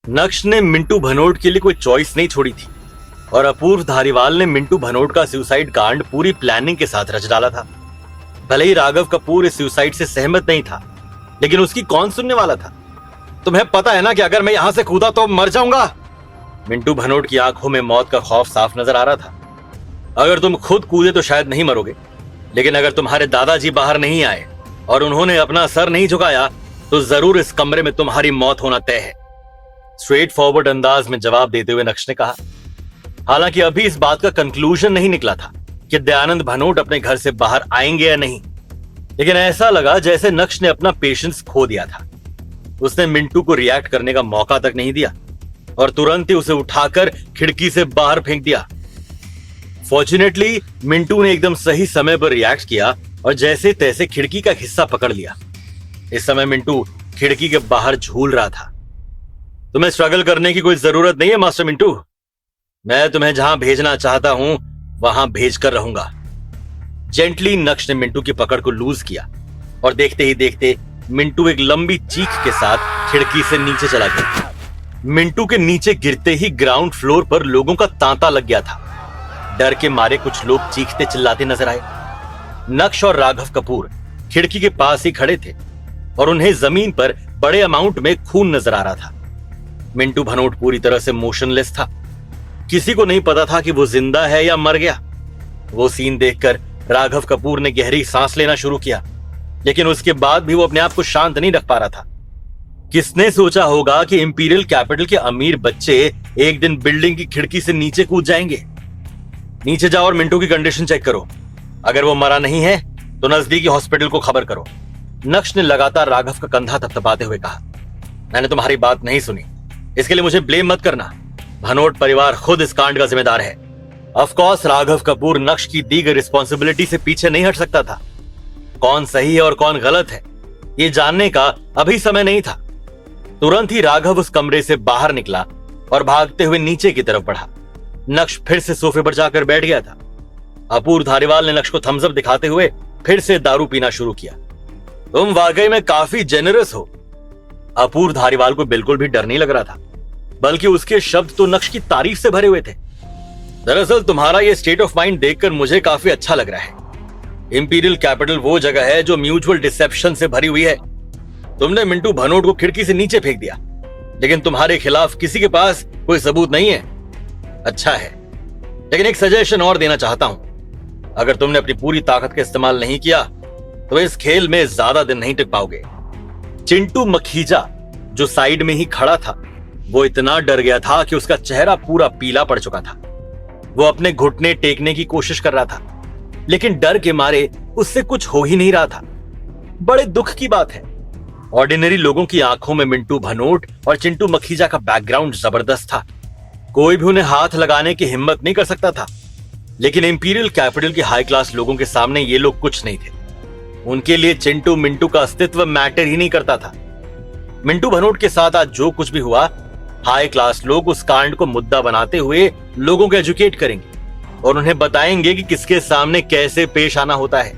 नक्श ने मिंटू भनोट के लिए कोई चॉइस नहीं छोड़ी थी और अपूर्व धारीवाल ने मिंटू भनोट का सुसाइड कांड पूरी प्लानिंग के साथ रच डाला था। भले ही राघव कपूर इस सुसाइड से सहमत नहीं था, लेकिन उसकी कौन सुनने वाला था। तुम्हें पता है ना कि अगर मैं यहां से कूदा तो मर जाऊंगा। मिंटू भनोट की आंखों में मौत का खौफ साफ नजर आ रहा था। अगर तुम खुद कूदे तो शायद नहीं मरोगे, लेकिन अगर तुम्हारे दादाजी बाहर नहीं आए और उन्होंने अपना सर नहीं झुकाया तो जरूर इस कमरे में तुम्हारी मौत होना तय है। स्ट्रेट फॉरवर्ड अंदाज में जवाब देते हुए नक्श ने कहा। हालांकि अभी इस बात का कंक्लूजन नहीं निकला था कि दयानंद भनोट अपने घर से बाहर आएंगे या नहीं, लेकिन ऐसा लगा जैसे नक्श ने अपना पेशेंस खो दिया था। उसने मिंटू को रिएक्ट करने का मौका तक नहीं दिया और तुरंत ही उसे उठाकर खिड़की से बाहर फेंक दिया। फॉर्चुनेटली मिंटू ने एकदम सही समय पर रिएक्ट किया और जैसे तैसे खिड़की का हिस्सा पकड़ लिया। इस समय मिंटू खिड़की के बाहर झूल रहा था। तुम्हें स्ट्रगल करने की कोई जरूरत नहीं है मास्टर मिंटू। मैं तुम्हें जहां भेजना चाहता हूं वहां भेज कर रहूंगा। जेंटली नक्श ने मिंटू की पकड़ को लूज किया और देखते ही देखते मिंटू एक लंबी चीख के साथ खिड़की से नीचे चला गया। मिंटू के नीचे गिरते ही ग्राउंड फ्लोर पर लोगों का तांता लग गया था। डर के मारे कुछ लोग चीखते चिल्लाते नजर आए। नक्श और राघव कपूर खिड़की के पास ही खड़े थे और उन्हें जमीन पर बड़े अमाउंट में खून नजर आ रहा था। मिंटू भनोट पूरी तरह से मोशनलेस था। किसी को नहीं पता था कि वो जिंदा है या मर गया। वो सीन देखकर राघव कपूर ने गहरी सांस लेना शुरू किया, लेकिन उसके बाद भी वो अपने आप को शांत नहीं रख पा रहा था। किसने सोचा होगा कि इंपीरियल कैपिटल के अमीर बच्चे एक दिन बिल्डिंग की खिड़की से नीचे कूद जाएंगे। नीचे जाओ और मिंटू की कंडीशन चेक करो। अगर वो मरा नहीं है तो नजदीकी हॉस्पिटल को खबर करो। नक्श ने लगातार राघव का कंधा थपथपाते हुए कहा। मैंने तुम्हारी बात नहीं सुनी, इसके लिए मुझे ब्लेम मत करना। भनोट परिवार खुद इस कांड का जिम्मेदार है। ऑफ कोर्स राघव कपूर नक्श की दी गई रिस्पॉन्सिबिलिटी से पीछे नहीं हट सकता था। कौन सही है और कौन गलत है ये जानने का अभी समय नहीं था। तुरंत ही राघव उस कमरे से बाहर निकला और भागते हुए नीचे की तरफ बढ़ा। नक्श फिर से सोफे पर जाकर बैठ गया था। अपूर्व धारीवाल ने नक्श को थम्स अप दिखाते हुए फिर से दारू पीना शुरू किया। तुम वाकई में काफी जेनरस हो। अपूर्व धारीवाल को बिल्कुल भी डर नहीं लग रहा था, बल्कि उसके शब्द तो नक्श की तारीफ से भरे हुए थे। दरअसल तुम्हारा ये स्टेट ऑफ माइंड देखकर मुझे काफी अच्छा लग रहा है। इंपीरियल कैपिटल वो जगह है जो म्यूचुअल डिसेप्शन से भरी हुई है। तुमने मिंटू भनोट को खिड़की से नीचे फेंक दिया, लेकिन तुम्हारे खिलाफ किसी के पास कोई सबूत नहीं है। अच्छा है, लेकिन एक सजेशन और देना चाहता हूं। अगर तुमने अपनी पूरी ताकत का इस्तेमाल नहीं किया तो इस खेल में ज्यादा दिन नहीं टिक पाओगे। चिंटू मखीजा जो साइड में ही खड़ा था, वो इतना डर गया था कि उसका चेहरा पूरा पीला पड़ चुका था। वो अपने घुटने टेकने की कोशिश कर रहा था, लेकिन डर के मारे उससे कुछ हो ही नहीं रहा था। बड़े दुख की बात है, ऑर्डिनरी लोगों की आंखों में मिंटू भनोट और चिंटू मखीजा का बैकग्राउंड जबरदस्त था। कोई भी उन्हें हाथ लगाने की हिम्मत नहीं कर सकता था, लेकिन इंपीरियल कैपिटल के हाई क्लास लोगों के सामने ये लोग कुछ नहीं थे। उनके लिए चिंटू मिंटू का अस्तित्व मैटर ही नहीं करता था। मिंटू भनोट के साथ आज जो कुछ भी हुआ, हाई क्लास लोग उस कांड को मुद्दा बनाते हुए लोगों को एजुकेट करेंगे और उन्हें बताएंगे कि किसके सामने कैसे पेश आना होता है।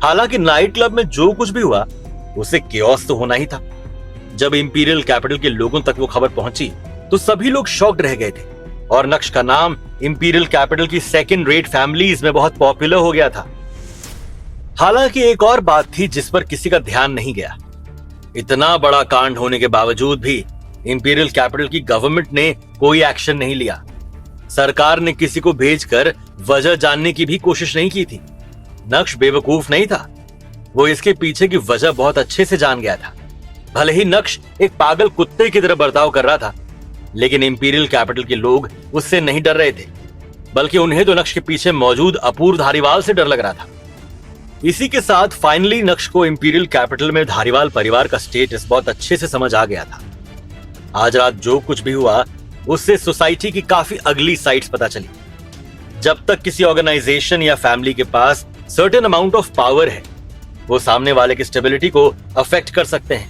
हालांकि नाइट क्लब में जो कुछ भी हुआ उसे केओस तो होना ही था। जब इंपीरियल कैपिटल के लोगों तक वो खबर पहुंची तो सभी लोग शॉक्ड रह गए थे और नक्श का नाम इंपीरियल कैपिटल की सेकंड रेट फैमिलीज में बहुत पॉपुलर हो गया था। हालांकि एक और बात थी जिस पर किसी का ध्यान नहीं गया। इतना बड़ा कांड होने के बावजूद भी इंपीरियल कैपिटल की गवर्नमेंट ने कोई एक्शन नहीं लिया। सरकार ने किसी को भेजकर वजह जानने की भी कोशिश नहीं की थी। नक्श बेवकूफ नहीं था, वो इसके पीछे की वजह बहुत अच्छे से जान गया था। भले ही नक्श एक पागल कुत्ते की तरह बर्ताव कर रहा था, लेकिन इंपीरियल कैपिटल के लोग उससे नहीं डर रहे थे, बल्कि उन्हें तो नक्श के पीछे मौजूद अपूर्व धारीवाल से डर लग रहा था। इसी के साथ फाइनली नक्श को इंपीरियल कैपिटल में धारीवाल परिवार का स्टेटस बहुत अच्छे से समझ आ गया था। आज रात जो कुछ भी हुआ उससे सोसाइटी की काफी अगली साइड्स पता चली। जब तक किसी ऑर्गेनाइजेशन या फैमिली के पास सर्टेन अमाउंट ऑफ पावर है, वो सामने वाले की स्टेबिलिटी को अफेक्ट कर सकते हैं।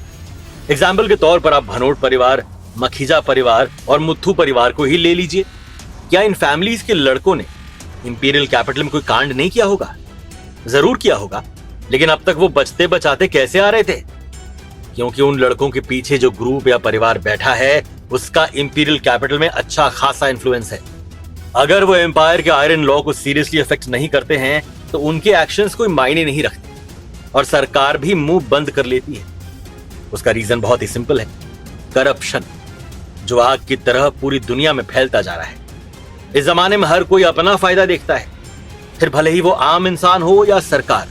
एग्जाम्पल के तौर पर आप भनोट परिवार, मखीजा परिवार और मुथ्थू परिवार को ही ले लीजिए। क्या इन फैमिलीज के लड़कों ने इंपीरियल कैपिटल में कोई कांड नहीं किया होगा? जरूर किया होगा, लेकिन अब तक वो बचते बचाते कैसे आ रहे थे? क्योंकि उन लड़कों के पीछे जो ग्रुप या परिवार बैठा है उसका इंपीरियल कैपिटल में अच्छा खासा इन्फ्लुएंस है। अगर वो एम्पायर के आयरन लॉ को सीरियसली अफेक्ट नहीं करते हैं तो उनके एक्शंस कोई मायने नहीं रखते और सरकार भी मुंह बंद कर लेती है। उसका रीजन बहुत ही सिंपल है, करप्शन, जो आग की तरह पूरी दुनिया में फैलता जा रहा है। इस जमाने में हर कोई अपना फायदा देखता है, फिर भले ही वो आम इंसान हो या सरकार।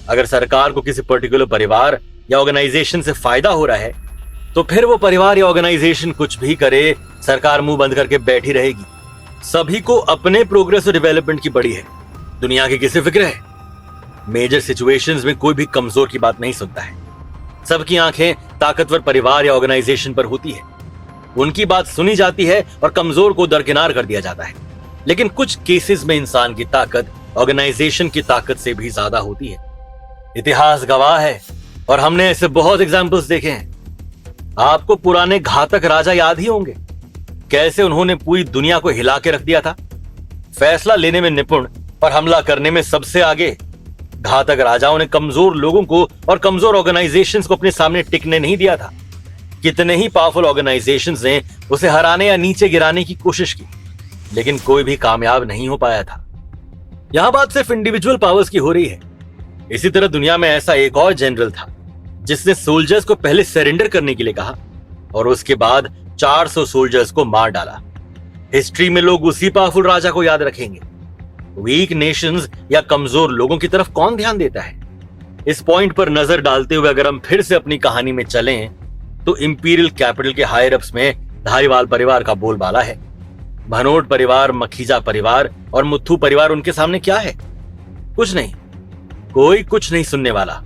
अगर सरकार को किसी पर्टिकुलर परिवार या ऑर्गेनाइजेशन से फायदा हो रहा है तो फिर वो परिवार या ऑर्गेनाइजेशन कुछ भी करे, सरकार मुंह बंद करके बैठी रहेगी। सभी को अपने प्रोग्रेस और डेवलपमेंट की बड़ी है, दुनिया की किसे फिक्र है। मेजर सिचुएशंस में कोई भी कमजोर की बात नहीं सुनता है। सबकी आंखें ताकतवर परिवार या ऑर्गेनाइजेशन पर होती है, उनकी बात सुनी जाती है और कमजोर को दरकिनार कर दिया जाता है। लेकिन कुछ केसेस में इंसान की ताकत ऑर्गेनाइजेशन की ताकत से भी ज्यादा होती है। इतिहास गवाह है और हमने ऐसे बहुत एग्जाम्पल्स देखे हैं। आपको पुराने घातक राजा याद ही होंगे, कैसे उन्होंने पूरी दुनिया को हिला के रख दिया था। फैसला लेने में निपुण और हमला करने में सबसे आगे। घातक राजाओं ने कमजोर लोगों को और कमजोर ऑर्गेनाइजेशंस को अपने सामने टिकने नहीं दिया था। कितने ही पावरफुल ऑर्गेनाइजेशंस ने उसे हराने या नीचे गिराने की कोशिश की, लेकिन कोई भी कामयाब नहीं हो पाया था। यहां बात सिर्फ इंडिविजुअल पावर्स की हो रही है। इसी तरह दुनिया में ऐसा एक और जनरल था जिसने सोल्जर्स को पहले सरेंडर करने के लिए कहा और उसके बाद 400 सोल्जर्स को मार डाला। हिस्ट्री में लोग उसी पावरफुल राजा को याद रखेंगे। वीक नेशंस या कमजोर लोगों की तरफ कौन ध्यान देता है? इस पॉइंट पर नजर डालते हुए अगर हम फिर से अपनी कहानी में चलें तो इंपीरियल कैपिटल के हायर अप्स में धारीवाल परिवार का बोलबाला है। भनोट परिवार, मखीजा परिवार और मुथ्थू परिवार उनके सामने क्या है? कुछ नहीं, कोई कुछ नहीं सुनने वाला।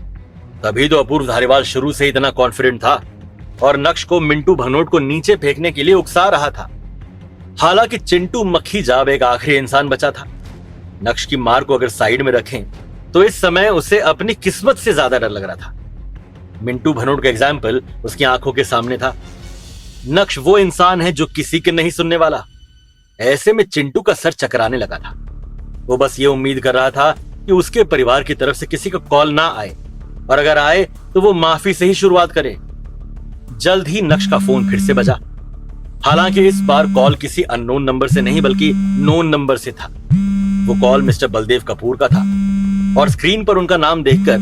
तभी तो अपूर्व धारीवाल शुरू से इतना कॉन्फिडेंट था और नक्श को मिंटू भनोट को नीचे फेंकने के लिए उकसा रहा था। हालांकि चिंटू मखीजा एक आखिरी इंसान बचा था। नक्श की मार को अगर साइड में रखें तो इस समय उसे अपनी किस्मत से ज्यादा डर लग रहा था। मिंटू भनोट का एग्जाम्पल उसकी आंखों के सामने था। नक्श वो इंसान है जो किसी के नहीं सुनने वाला। ऐसे में चिंटू का सर चकराने लगा था। वो बस ये उम्मीद कर रहा था कि उसके परिवार की तरफ से किसी का कॉल ना आए और अगर आए तो वो माफी से ही शुरुआत करे। जल्द ही नक्श का फोन फिर से बजा। हालांकि इस बार कॉल किसी अननोन नंबर से नहीं बल्कि नोन नंबर से था। वो कॉल मिस्टर बलदेव कपूर का था और स्क्रीन पर उनका नाम देखकर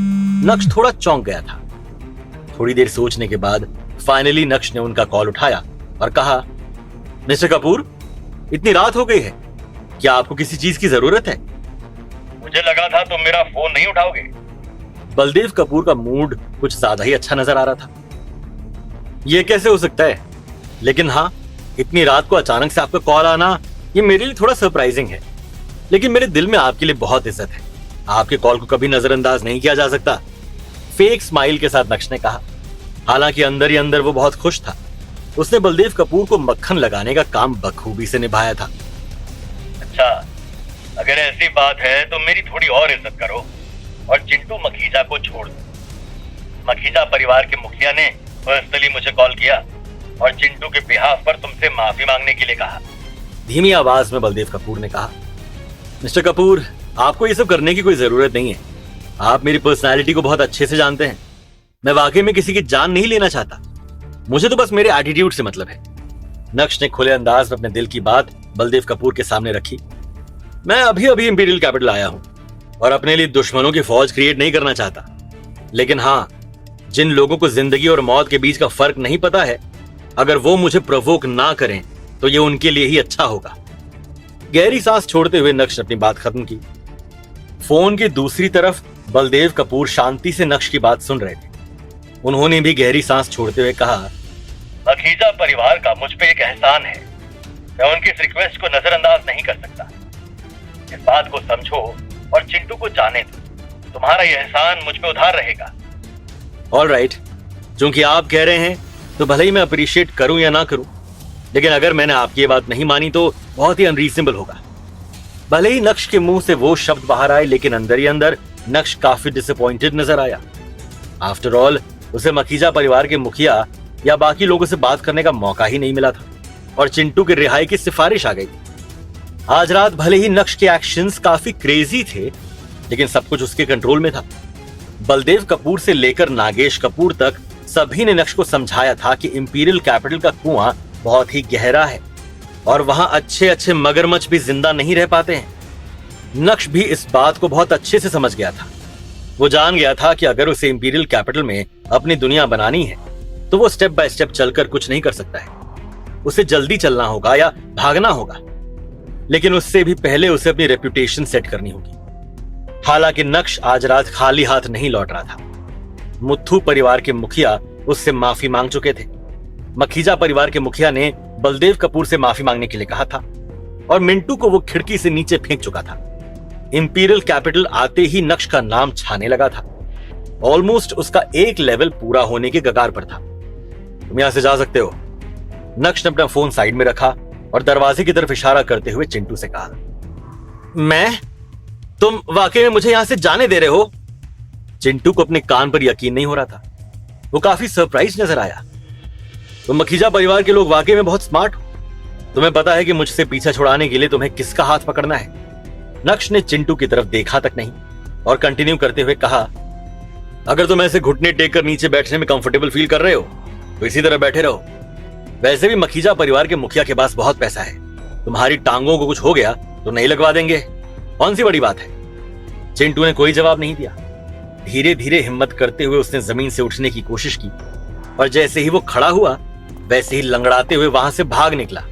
नक्श थोड़ा चौंक गया था। थोड़ी देर सोचने के बाद फाइनली नक्श ने उनका कॉल उठाया और कहा, मिस्टर कपूर, इतनी रात हो गई है, क्या आपको किसी चीज की जरूरत है? मुझे लगा था तुम मेरा फोन नहीं उठाओगे। बलदेव कपूर का मूड कुछ ज्यादा ही अच्छा नजर आ रहा था। यह कैसे हो सकता है? लेकिन हाँ, इतनी रात को अचानक से आपका कॉल आना ये मेरे लिए थोड़ा सरप्राइजिंग है, लेकिन मेरे दिल में आपके लिए बहुत इज्जत है। आपके कॉल को कभी नजरअंदाज नहीं किया जा सकता। फेक स्माइल के साथ नक्श ने कहा। हालांकि अंदर ही अंदर वो बहुत खुश था। उसने बलदेव कपूर को मक्खन लगाने का काम बखूबी से निभाया था। अच्छा, अगर ऐसी बात है तो मेरी थोड़ी और इज्जत करो और चिंटू मखीजा को छोड़ दो। मखीजा परिवार के मुखिया ने पर्सनली मुझे कॉल किया और चिंटू के बिहाफ पर तुमसे माफी मांगने के लिए कहा। धीमी आवाज में बलदेव कपूर ने कहा, मिस्टर कपूर, आपको ये सब करने की कोई जरूरत नहीं है। आप मेरी पर्सनालिटी को बहुत अच्छे से जानते हैं। मैं वाकई में किसी की जान नहीं लेना चाहता। मुझे तो बस मेरे एटीट्यूड से मतलब है। नक्श ने खुले अंदाज में अपने दिल की बात बलदेव कपूर के सामने रखी। मैं अभी अभी इंपीरियल कैपिटल आया हूं और अपने लिए दुश्मनों की फौज क्रिएट नहीं करना चाहता। लेकिन हाँ, जिन लोगों को जिंदगी और मौत के बीच का फर्क नहीं पता है, अगर वो मुझे प्रोवोक ना करें तो ये उनके लिए ही अच्छा होगा। गहरी सांस छोड़ते हुए नक्श ने अपनी बात खत्म की। फोन की दूसरी तरफ बलदेव कपूर शांति से नक्श की बात सुन रहे थे। उन्होंने भी गहरी सांस छोड़ते हुए कहा, मखीजा परिवार का मुझ पे एक एहसान है। मैं उनकी इस रिक्वेस्ट को नजरअंदाज नहीं कर सकता। इस बात को समझो और चिंटू को जाने दो। तुम्हारा यह एहसान मुझ पे उधार रहेगा। ऑलराइट, चूंकि आप कह रहे हैं तो भले ही मैं अप्रिशिएट करूं या ना करूं, लेकिन अगर मैंने आपकी ये बात नहीं मानी तो बहुत ही अनरीजनेबल होगा। भले ही नक्श के मुंह से वो शब्द बाहर आए, लेकिन अंदर ही अंदर नक्श काफी डिसअपॉइंटेड नजर आया। आफ्टर ऑल, उसे मखीजा परिवार के मुखिया या बाकी लोगों से बात करने का मौका ही नहीं मिला था और चिंटू की रिहाई की सिफारिश आ गई। आज रात भले ही नक्श के एक्शंस काफी क्रेजी थे, लेकिन सब कुछ उसके कंट्रोल में था। बलदेव कपूर से लेकर नागेश कपूर तक सभी ने नक्श को समझाया था कि इंपीरियल कैपिटल का कुआं बहुत ही गहरा है और वहां अच्छे अच्छे मगरमच्छ भी जिंदा नहीं रह पाते हैं। नक्श भी इस बात को बहुत अच्छे से समझ गया था। वो जान गया था कि अगर उसे इंपीरियल कैपिटल में अपनी दुनिया बनानी है तो वो स्टेप बाय स्टेप चलकर कुछ नहीं कर सकता है। उसे जल्दी चलना होगा या भागना होगा, लेकिन उससे भी पहले उसे अपनी रेपुटेशन सेट करनी होगी। हालांकि नक्श आज रात खाली हाथ नहीं लौट रहा था। मुथ्थू परिवार के मुखिया उससे माफी मांग चुके थे। मखीजा परिवार के मुखिया ने बलदेव कपूर से माफी मांगने के लिए कहा था और मिंटू को वो खिड़की से नीचे फेंक चुका था। इंपीरियल कैपिटल आते ही नक्श का नाम छाने लगा था। ऑलमोस्ट उसका एक लेवल पूरा होने के कगार पर था। तुम यहां से जा सकते हो। नक्श ने अपना फोन साइड में रखा और दरवाजे की तरफ इशारा करते हुए चिंटू से कहा। मैं? तुम वाकई में मुझे यहां से जाने दे रहे हो? चिंटू को अपने कान पर यकीन नहीं हो रहा था। वो काफी सरप्राइज नजर आया। तुम मखीजा परिवार के लोग वाकई में बहुत स्मार्ट हो। तुम्हें पता है कि मुझसे पीछा छुड़ाने के लिए तुम्हें किसका हाथ पकड़ना है। नक्श ने चिंटू की तरफ देखा तक नहीं और कंटिन्यू करते हुए कहा, अगर तुम ऐसे घुटने टेक कर नीचे बैठने में कंफर्टेबल फील कर रहे हो तो इसी तरह बैठे रहो। वैसे भी मखीजा परिवार के मुखिया के पास बहुत पैसा है। तुम्हारी टांगों को कुछ हो गया तो नहीं लगवा देंगे। कौन सी बड़ी बात है? चिंटू ने कोई जवाब नहीं दिया। धीरे धीरे हिम्मत करते हुए उसने जमीन से उठने की कोशिश की और जैसे ही वो खड़ा हुआ वैसे ही लंगड़ाते हुए वहां से भाग निकला।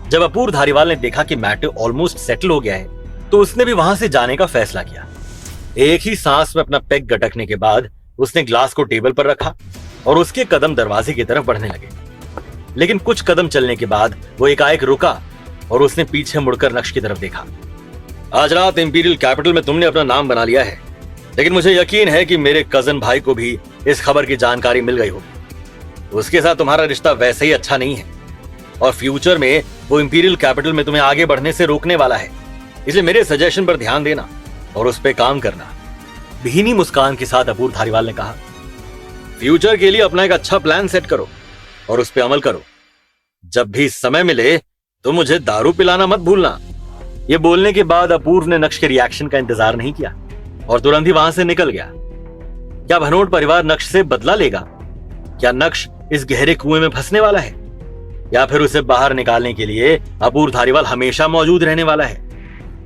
जब अपूर्व धारीवाल ने देखा कि मैटर ऑलमोस्ट सेटल हो गया है तो उसने भी वहां से जाने का फैसला किया। एक ही सांस में अपना पैक गटकने के बाद उसने ग्लास को टेबल पर रखा और उसके कदम दरवाजे की तरफ बढ़ने लगे। लेकिन कुछ कदम चलने के बाद वो एकाएक रुका और उसने पीछे मुड़कर नक्श की तरफ देखा। आज रात इंपीरियल कैपिटल में तुमने अपना नाम बना लिया है, लेकिन मुझे यकीन है कि मेरे कजन भाई को भी इस खबर की जानकारी मिल गई होगी। उसके साथ तुम्हारा रिश्ता वैसे ही अच्छा नहीं है और फ्यूचर में वो इंपीरियल कैपिटल में तुम्हें आगे बढ़ने से रोकने वाला है। इसलिए मेरे सजेशन पर ध्यान देना और उस पर काम करना। भीनी मुस्कान के साथ अपूर्व धारीवाल ने कहा, फ्यूचर के लिए अपना एक अच्छा प्लान सेट करो और उस पर अमल करो। जब भी समय मिले तो मुझे दारू पिलाना मत भूलना। यह बोलने के बाद अपूर्व ने नक्श के रिएक्शन का इंतजार नहीं किया और तुरंत ही वहां से निकल गया। क्या भनोट परिवार नक्श से बदला लेगा? क्या नक्श इस गहरे कुएं में फंसने वाला है या फिर उसे बाहर निकालने के लिए अपूर्व धारीवाल हमेशा मौजूद रहने वाला है?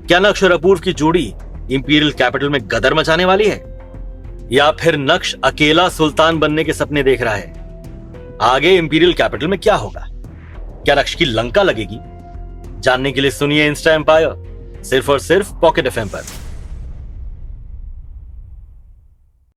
क्या नक्श और अपूर्व की जोड़ी इंपीरियल कैपिटल में गदर मचाने वाली है या फिर नक्श अकेला सुल्तान बनने के सपने देख रहा है? आगे इंपीरियल कैपिटल में क्या होगा? क्या नक्श की लंका लगेगी? जानने के लिए सुनिए इंस्टा एम्पायर सिर्फ और सिर्फ पॉकेट एफएम पर।